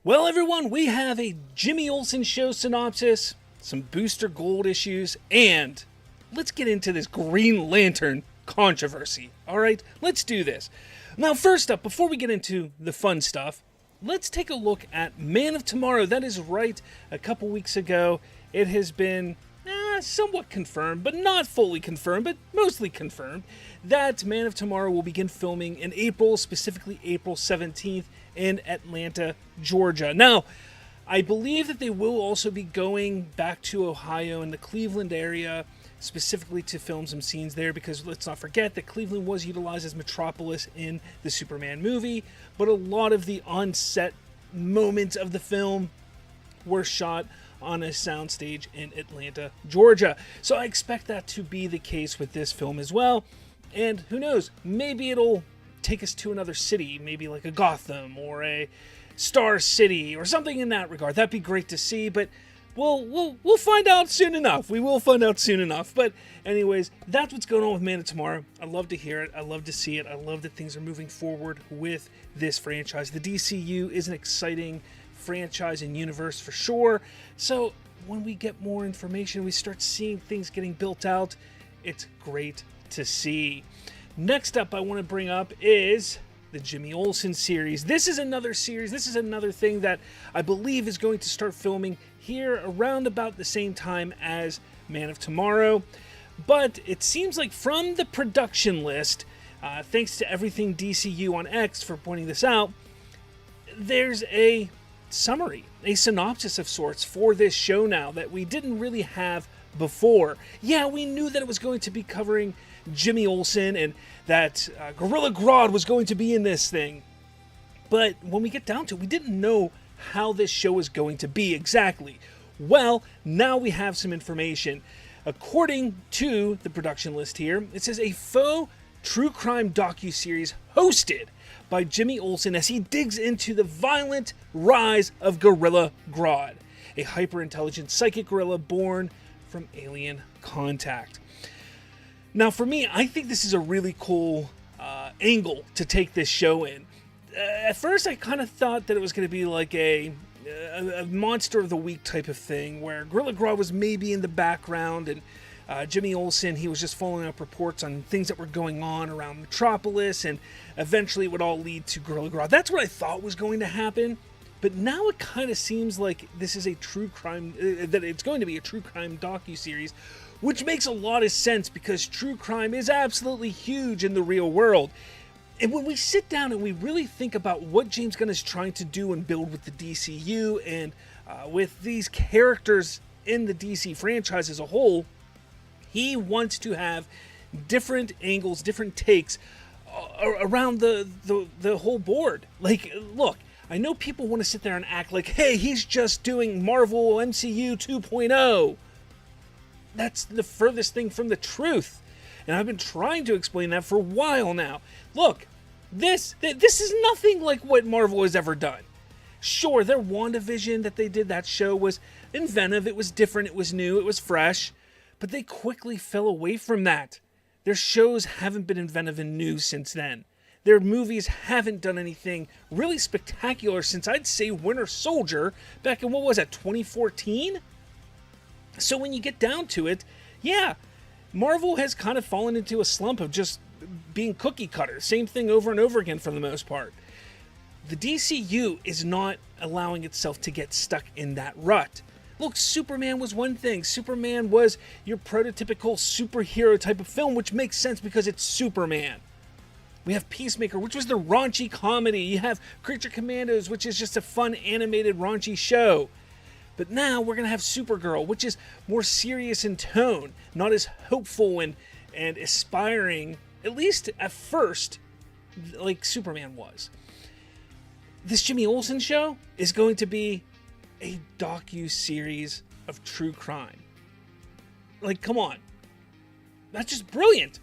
Well, everyone, we have a Jimmy Olsen show synopsis, some Booster Gold issues, and let's get into this Green Lantern controversy. All right, let's do this. Now, first up, before we get into the fun stuff, let's take a look at Man of Tomorrow. That is right, a couple weeks ago, it has been somewhat confirmed, but not fully confirmed, but mostly confirmed, that Man of Tomorrow will begin filming in April, specifically April 17th in Atlanta, Georgia. Now, I believe that they will also be going back to Ohio and the Cleveland area, specifically to film some scenes there, because let's not forget that Cleveland was utilized as Metropolis in the Superman movie, but a lot of the on-set moments of the film were shot on a soundstage in Atlanta, Georgia. So I expect that to be the case with this film as well. And who knows, maybe it'll take us to another city, maybe like a Gotham or a Star City or something in that regard. That'd be great to see, but we'll find out soon enough. We will find out soon enough. But anyways, that's what's going on with Man of Tomorrow. I love to hear it. I love to see it. I love that things are moving forward with this franchise. The DCU is an exciting franchise and universe for sure. So when we get more information, we start seeing things getting built out, it's great to see. Next up I want to bring up is the Jimmy Olsen series. This is another series. This is another thing that I believe is going to start filming here around about the same time as Man of Tomorrow. But it seems like from the production list, thanks to Everything DCU on X for pointing this out, there's a summary, a synopsis of sorts for this show now that we didn't really have before. Yeah, we knew that it was going to be covering Jimmy Olsen and that Gorilla Grodd was going to be in this thing. But when we get down to it, we didn't know how this show was going to be exactly. Well, now we have some information. According to the production list here, it says a faux true crime docuseries hosted by Jimmy Olsen as he digs into the violent rise of Gorilla Grodd, a hyper-intelligent psychic gorilla born from alien contact. Now, for me, I think this is a really cool angle to take this show in. At first, I kind of thought that it was going to be like a Monster of the Week type of thing, where Gorilla Grodd was maybe in the background, and Jimmy Olsen, he was just following up reports on things that were going on around Metropolis, and eventually it would all lead to Gorilla Grodd. That's what I thought was going to happen, but now it kind of seems like this is a true crime, that it's going to be a true crime docuseries, which makes a lot of sense because true crime is absolutely huge in the real world. And when we sit down and we really think about what James Gunn is trying to do and build with the DCU and with these characters in the DC franchise as a whole, he wants to have different angles, different takes around the whole board. Like, look, I know people want to sit there and act like, hey, he's just doing Marvel MCU 2.0. That's the furthest thing from the truth. And I've been trying to explain that for a while now. Look, this is nothing like what Marvel has ever done. Sure, their WandaVision that they did, that show was inventive, it was different, it was new, it was fresh. But they quickly fell away from that. Their shows haven't been inventive and new since then. Their movies haven't done anything really spectacular since, I'd say, Winter Soldier back in, what was that, 2014? So when you get down to it, yeah, Marvel has kind of fallen into a slump of just being cookie cutter. Same thing over and over again for the most part. The DCU is not allowing itself to get stuck in that rut. Look, Superman was one thing. Superman was your prototypical superhero type of film, which makes sense because it's Superman. We have Peacemaker, which was the raunchy comedy. You have Creature Commandos, which is just a fun animated raunchy show. But now we're going to have Supergirl, which is more serious in tone, not as hopeful and aspiring, at least at first, like Superman was. This Jimmy Olsen show is going to be a docu-series of true crime. Like, come on. That's just brilliant.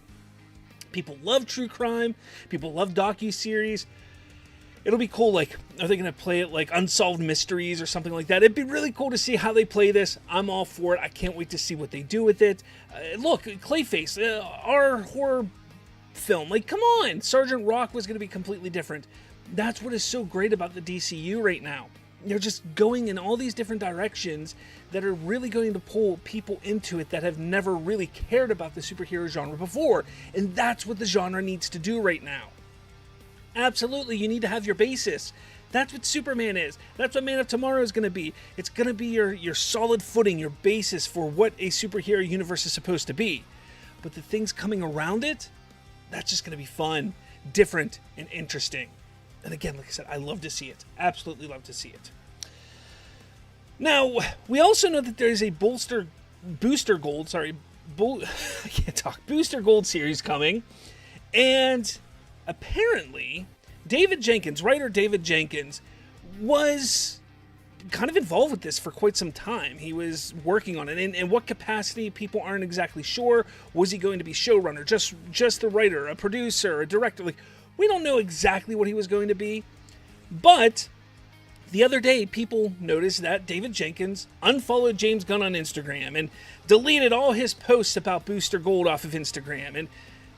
People love true crime. People love docu-series. It'll be cool, like, are they going to play it like Unsolved Mysteries or something like that? It'd be really cool to see how they play this. I'm all for it. I can't wait to see what they do with it. Look, Clayface, our horror film. Like, come on. Sergeant Rock was going to be completely different. That's what is so great about the DCU right now. They're just going in all these different directions that are really going to pull people into it that have never really cared about the superhero genre before. And that's what the genre needs to do right now. Absolutely, you need to have your basis. That's what Superman is. That's what Man of Tomorrow is going to be. It's going to be your solid footing, your basis for what a superhero universe is supposed to be. But the things coming around it, that's just going to be fun, different, and interesting. And again, like I said, I love to see it. Absolutely love to see it. Now, we also know that there is a Booster Gold series coming. And apparently, writer David Jenkins, was kind of involved with this for quite some time. He was working on it. In what capacity, people aren't exactly sure. Was he going to be showrunner, just the writer, a producer, a director? Like, we don't know exactly what he was going to be. But the other day, people noticed that David Jenkins unfollowed James Gunn on Instagram and deleted all his posts about Booster Gold off of Instagram. And,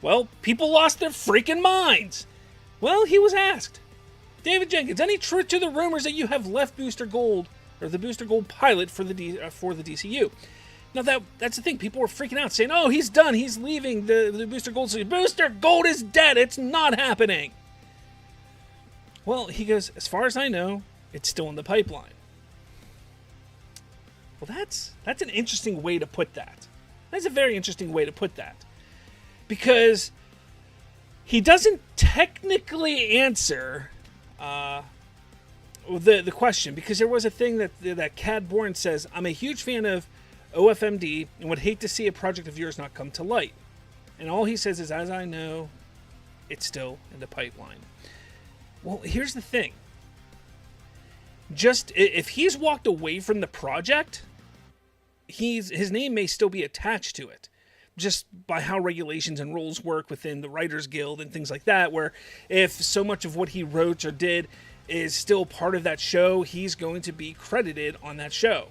well, people lost their freaking minds. Well, he was asked, David Jenkins, any truth to the rumors that you have left Booster Gold, or the Booster Gold pilot for the DCU? Now, that's the thing. People were freaking out, saying, oh, he's done. He's leaving the Booster Gold series. Booster Gold is dead. It's not happening. Well, he goes, as far as I know, it's still in the pipeline. Well, that's an interesting way to put that. That's a very interesting way to put that. Because he doesn't technically answer the question, because there was a thing that Cad Bourne says, I'm a huge fan of OFMD and would hate to see a project of yours not come to light. And all he says is, as I know, it's still in the pipeline. Well, here's the thing. Just if he's walked away from the project, his name may still be attached to it, just by how regulations and rules work within the Writers Guild and things like that, where if so much of what he wrote or did is still part of that show, he's going to be credited on that show.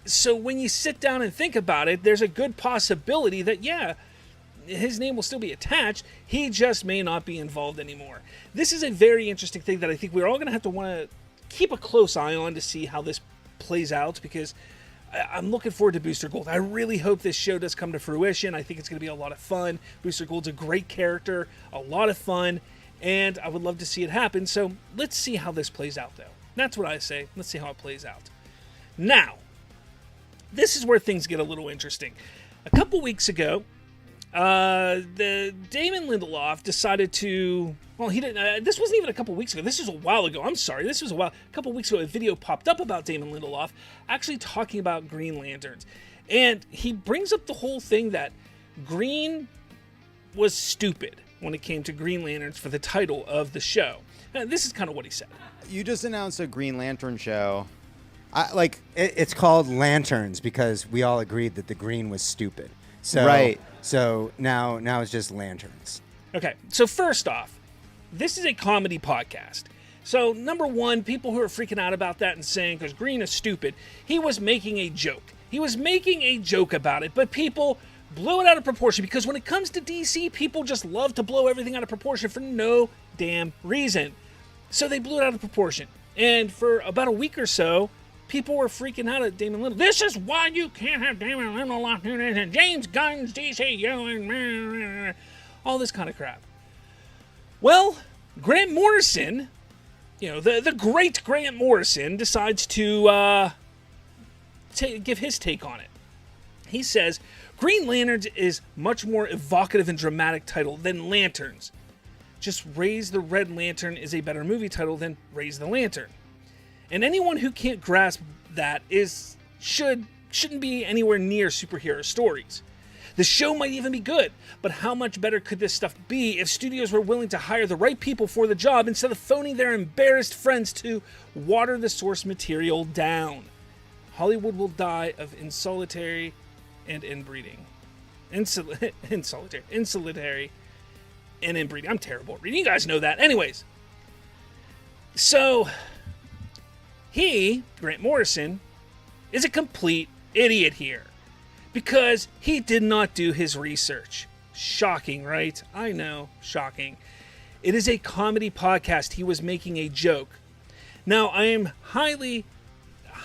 So when you sit down and think about it, there's a good possibility that, yeah, his name will still be attached. He just may not be involved anymore. This is a very interesting thing that I think we're all going to have to want to keep a close eye on to see how this plays out, because I'm looking forward to Booster Gold. I really hope this show does come to fruition. I think it's going to be a lot of fun. Booster Gold's a great character, a lot of fun, and I would love to see it happen. So let's see how this plays out, though. That's what I say. Let's see how it plays out. Now, this is where things get a little interesting. A couple weeks ago, the Damon Lindelof decided to, well, he didn't, this wasn't even a couple weeks ago. This was a while ago. I'm sorry. This was a couple weeks ago, a video popped up about Damon Lindelof actually talking about Green Lanterns. And he brings up the whole thing that Green was stupid when it came to Green Lanterns for the title of the show. This is kind of what he said. You just announced a Green Lantern show. It's called Lanterns because we all agreed that the green was stupid. So, right. So now it's just Lanterns. Okay, so first off, this is a comedy podcast. So number one, people who are freaking out about that and saying, because Green is stupid, he was making a joke. He was making a joke about it, but people blew it out of proportion, because when it comes to DC, people just love to blow everything out of proportion for no damn reason. So they blew it out of proportion. And for about a week or so, people were freaking out at Damon Lindelof. This is why you can't have Damon Lindelof doing this, and James Gunn's DCU, and all this kind of crap. Well, Grant Morrison, the great Grant Morrison, decides to give his take on it. He says, Green Lanterns is much more evocative and dramatic title than Lanterns. Just Raise the Red Lantern is a better movie title than Raise the Lantern. And anyone who can't grasp that shouldn't be anywhere near superhero stories. The show might even be good, but how much better could this stuff be if studios were willing to hire the right people for the job instead of phoning their embarrassed friends to water the source material down? Hollywood will die of insolitary and inbreeding. Insolitary and inbreeding. I'm terrible at reading. You guys know that. Anyways. So, Grant Morrison, is a complete idiot here. Because he did not do his research. Shocking, right? I know, shocking. It is a comedy podcast. He was making a joke. Now, I am highly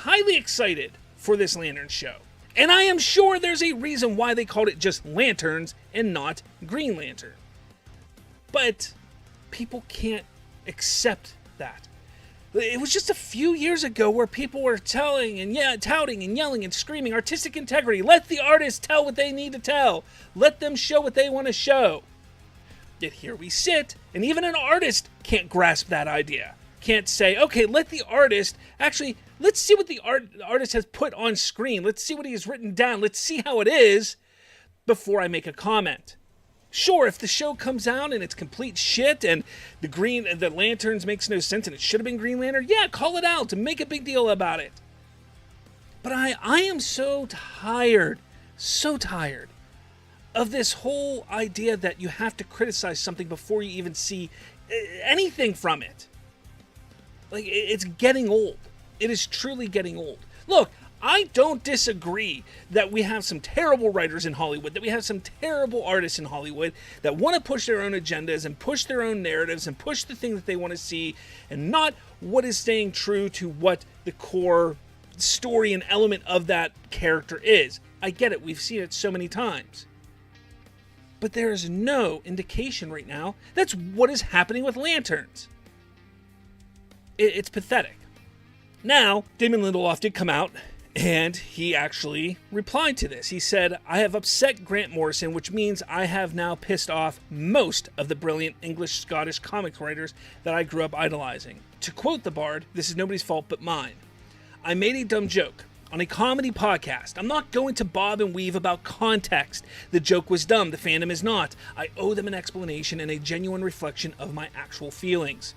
excited for this Lantern show. And I am sure there's a reason why they called it just Lanterns and not Green Lantern. But people can't accept that. It was just a few years ago where people were touting and yelling and screaming, artistic integrity, let the artists tell what they need to tell. Let them show what they want to show. Yet here we sit, and even an artist can't grasp that idea. Can't say, okay, let the artist, actually, let's see what the artist has put on screen. Let's see what he has written down. Let's see how it is before I make a comment. Sure, if the show comes out and it's complete shit and the Lanterns makes no sense and it should have been Green Lantern, yeah, call it out and make a big deal about it. But I am so tired of this whole idea that you have to criticize something before you even see anything from it. Like, it's getting old. It is truly getting old. Look, I don't disagree that we have some terrible writers in Hollywood, that we have some terrible artists in Hollywood that want to push their own agendas and push their own narratives and push the thing that they want to see and not what is staying true to what the core story and element of that character is. I get it. We've seen it so many times. But there is no indication right now that's what is happening with Lanterns. It's pathetic. Now, Damon Lindelof did come out, and he actually replied to this. He said, I have upset Grant Morrison, which means I have now pissed off most of the brilliant English-Scottish comics writers that I grew up idolizing. To quote the Bard, this is nobody's fault but mine. I made a dumb joke on a comedy podcast. I'm not going to bob and weave about context. The joke was dumb, the fandom is not. I owe them an explanation and a genuine reflection of my actual feelings.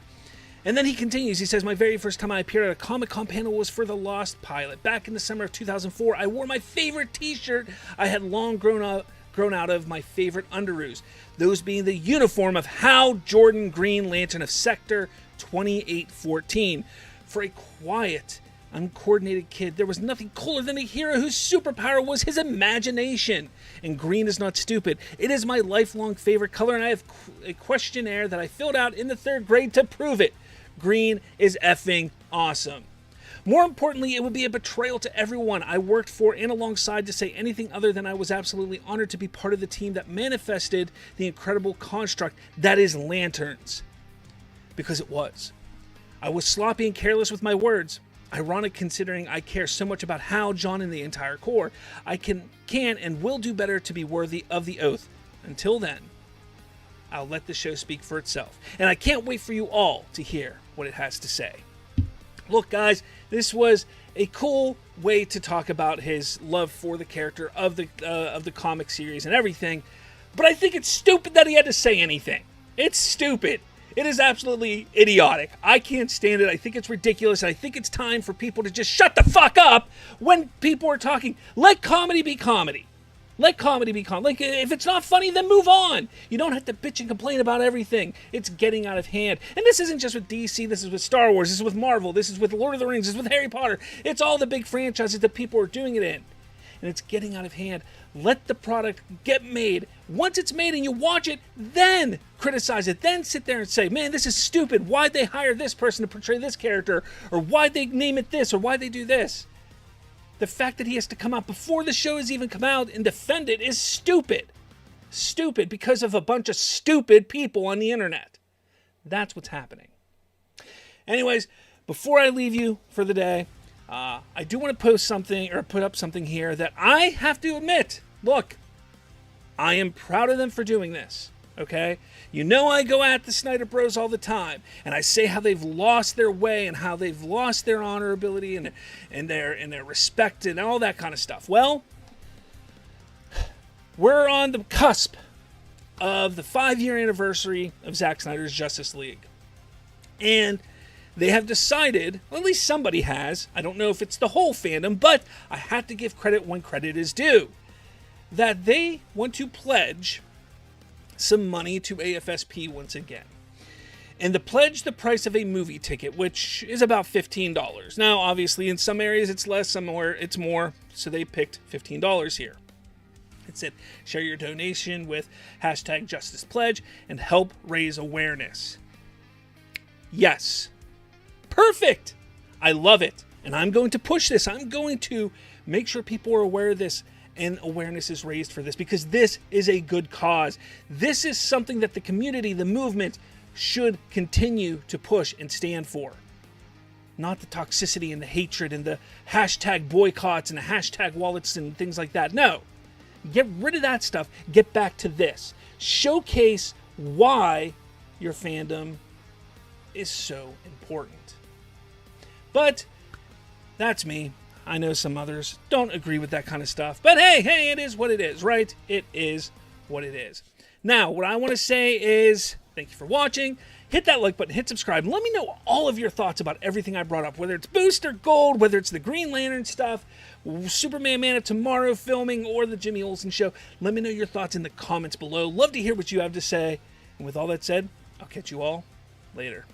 And then he continues, he says, my very first time I appeared at a Comic-Con panel was for The Lost Pilot. Back in the summer of 2004, I wore my favorite t-shirt I had long grown out of my favorite underoos. Those being the uniform of Hal Jordan, Green Lantern of Sector 2814. For a quiet, uncoordinated kid, there was nothing cooler than a hero whose superpower was his imagination. And green is not stupid. It is my lifelong favorite color, and I have a questionnaire that I filled out in the 3rd grade to prove it. Green is effing awesome. More importantly, it would be a betrayal to everyone I worked for and alongside to say anything other than I was absolutely honored to be part of the team that manifested the incredible construct that is Lanterns. Because it was. I was sloppy and careless with my words. Ironic considering I care so much about Hal, John, and the entire Corps. I can and will do better to be worthy of the oath. Until then, I'll let the show speak for itself. And I can't wait for you all to hear what it has to say. Look, guys, this was a cool way to talk about his love for the character of the comic series and everything. But I think it's stupid that he had to say anything. It's stupid. It is absolutely idiotic. I can't stand it. I think it's ridiculous. I think it's time for people to just shut the fuck up when people are talking. Let comedy be comedy. Let comedy be comedy. Like, if it's not funny, then move on. You don't have to bitch and complain about everything. It's getting out of hand. And this isn't just with DC. This is with Star Wars. This is with Marvel. This is with Lord of the Rings. This is with Harry Potter. It's all the big franchises that people are doing it in. And it's getting out of hand. Let the product get made. Once it's made and you watch it, then criticize it. Then sit there and say, man, this is stupid. Why'd they hire this person to portray this character? Or why'd they name it this? Or why'd they do this? The fact that he has to come out before the show has even come out and defend it is stupid. Stupid because of a bunch of stupid people on the internet. That's what's happening. Anyways, before I leave you for the day, I do want to post something or put up something here that I have to admit. Look, I am proud of them for doing this. Okay? You know I go at the Snyder Bros all the time, and I say how they've lost their way and how they've lost their honorability and their respect and all that kind of stuff. Well, we're on the cusp of the 5-year anniversary of Zack Snyder's Justice League. And they have decided, well, at least somebody has, I don't know if it's the whole fandom, but I have to give credit when credit is due, that they want to pledge some money to AFSP once again. And to pledge the price of a movie ticket, which is about $15. Now, obviously, in some areas it's less, somewhere it's more, so they picked $15 here. It said, share your donation with #JusticePledge and help raise awareness. Yes, Perfect. I love it. And I'm going to push this. I'm going to make sure people are aware of this and awareness is raised for this, because this is a good cause. This is something that the community, the movement, should continue to push and stand for. Not the toxicity and the hatred and the hashtag boycotts and the hashtag wallets and things like that. No. Get rid of that stuff. Get back to this. Showcase why your fandom is so important. But that's me. I know some others don't agree with that kind of stuff. But hey, it is what it is, right? It is what it is. Now, what I want to say is thank you for watching. Hit that like button, hit subscribe, and let me know all of your thoughts about everything I brought up, whether it's Booster Gold, whether it's the Green Lantern stuff, Superman Man of Tomorrow filming, or the Jimmy Olsen show. Let me know your thoughts in the comments below. Love to hear what you have to say. And with all that said, I'll catch you all later.